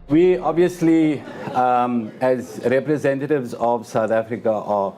We obviously, as representatives of South Africa, are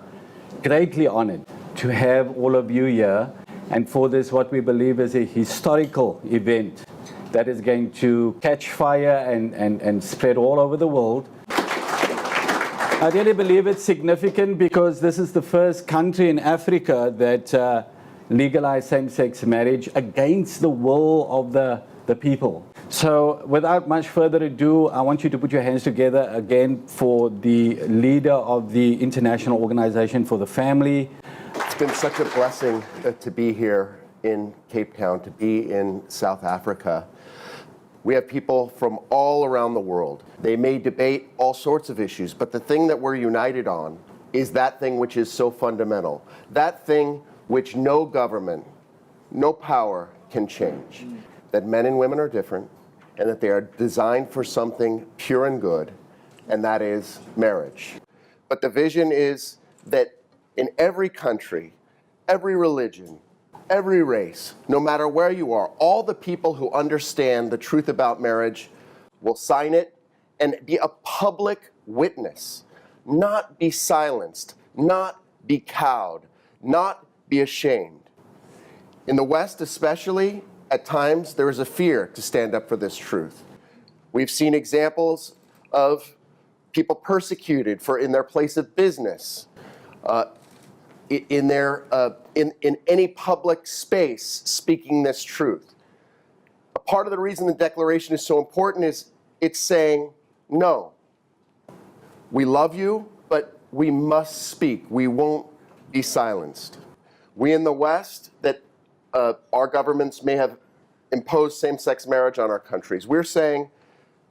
greatly honored to have all of you here, and for this, what we believe is a historical event that is going to catch fire and spread all over the world. I really believe it's significant because this is the first country in Africa that legalized same-sex marriage against the will of the people. So without much further ado, I want you to put your hands together again for the leader of the International Organization for the Family. It's been such a blessing to be here in Cape Town, to be in South Africa. We have people from all around the world. They may debate all sorts of issues, but the thing that we're united on is that thing which is so fundamental, that thing which no government, no power can change, that men and women are different, and that they are designed for something pure and good, and that is marriage. But the vision is that in every country, every religion, every race, no matter where you are, all the people who understand the truth about marriage will sign it and be a public witness, not be silenced, not be cowed, not be ashamed. In the West especially, at times there is a fear to stand up for this truth. We've seen examples of people persecuted in their place of business, in any public space speaking this truth. A part of the reason the Declaration is so important is it's saying, no, we love you, but we must speak. We won't be silenced. We in the West, that our governments may have imposed same-sex marriage on our countries. We're saying,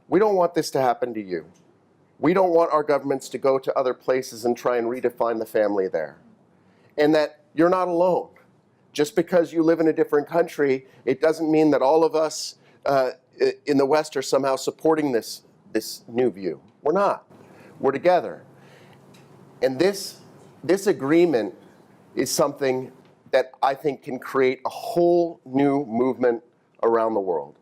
we don't want this to happen to you. We don't want our governments to go to other places and try and redefine the family there. And that you're not alone. Just because you live in a different country, it doesn't mean that all of us in the West are somehow supporting this new view. We're not. We're together. And this agreement is something that I think can create a whole new movement around the world.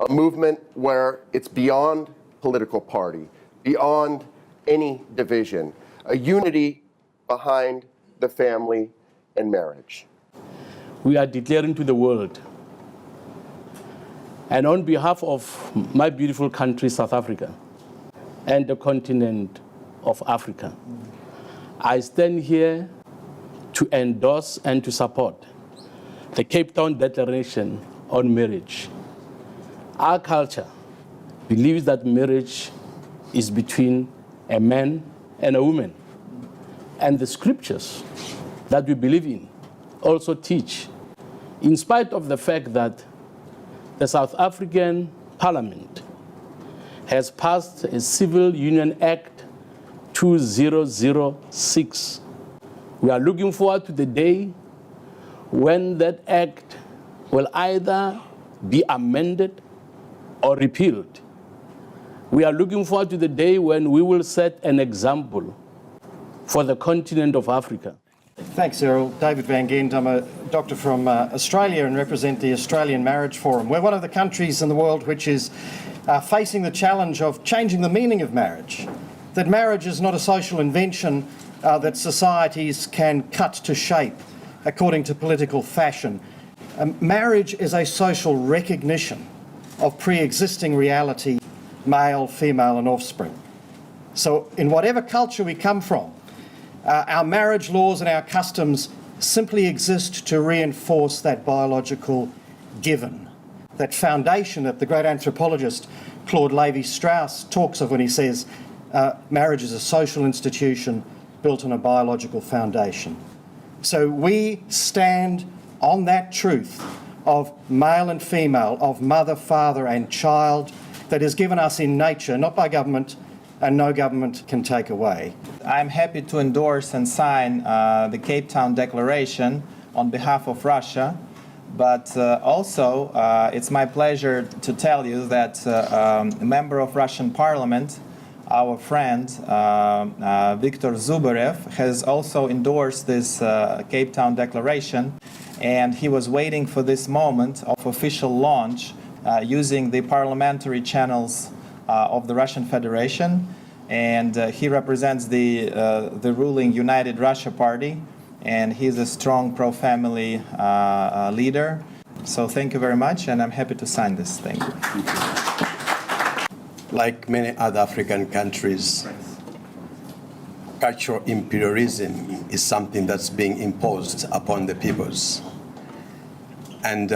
A movement where it's beyond political party, beyond any division, a unity behind the family and marriage. We are declaring to the world, and on behalf of my beautiful country, South Africa, and the continent of Africa, I stand here to endorse and to support the Cape Town Declaration on Marriage. Our culture believes that marriage is between a man and a woman. And the scriptures that we believe in also teach, in spite of the fact that the South African Parliament has passed a Civil Union Act 2006. We are looking forward to the day when that act will either be amended or repealed. We are looking forward to the day when we will set an example for the continent of Africa. Thanks, Cyril. David Van Gent. I'm a doctor from Australia and represent the Australian Marriage Forum. We're one of the countries in the world which is facing the challenge of changing the meaning of marriage, that marriage is not a social invention that societies can cut to shape according to political fashion. Marriage is a social recognition of pre-existing reality, male, female and offspring. So in whatever culture we come from, our marriage laws and our customs simply exist to reinforce that biological given, that foundation that the great anthropologist Claude Lévi-Strauss talks of when he says marriage is a social institution built on a biological foundation. So we stand on that truth of male and female, of mother, father and child that is given us in nature, not by government, and no government can take away. I'm happy to endorse and sign the Cape Town Declaration on behalf of Russia, but also it's my pleasure to tell you that a member of Russian Parliament, our friend Viktor Zubarev, has also endorsed this Cape Town Declaration, and he was waiting for this moment of official launch using the parliamentary channels of the Russian Federation. And he represents the ruling United Russia Party, and he's a strong pro-family leader. So thank you very much, and I'm happy to sign this. Thank you. Like many other African countries, cultural imperialism is something that's being imposed upon the peoples. And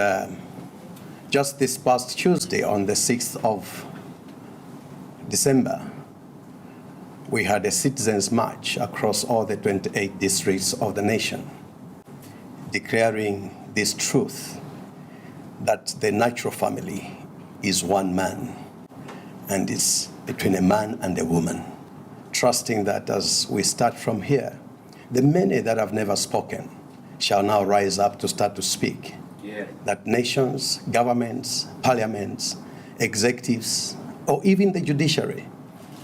just this past Tuesday, on the 6th of December, we had a citizens' march across all the 28 districts of the nation, declaring this truth, that the natural family is one man, and it's between a man and a woman. Trusting that as we start from here, the many that have never spoken shall now rise up to start to speak. Yeah. That nations, governments, parliaments, executives, or even the judiciary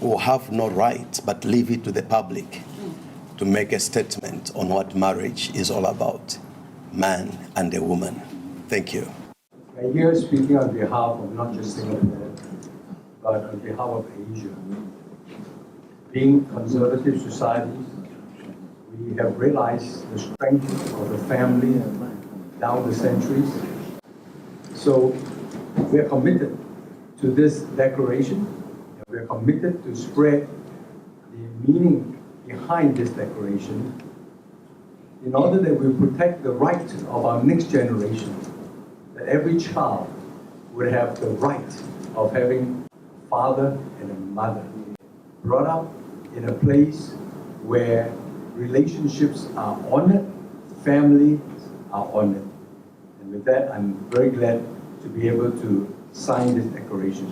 will have no right but leave it to the public to make a statement on what marriage is all about, man and a woman. Thank you. I'm here speaking on behalf of not just Singapore, but on behalf of Asia. Being conservative societies, we have realized the strength of the family down the centuries. So we are committed to this declaration. We are committed to spread the meaning behind this declaration in order that we protect the right of our next generation, that every child would have the right of having a father and a mother, brought up in a place where relationships are honored, families are honored. And with that, I'm very glad to be able to sign this declaration.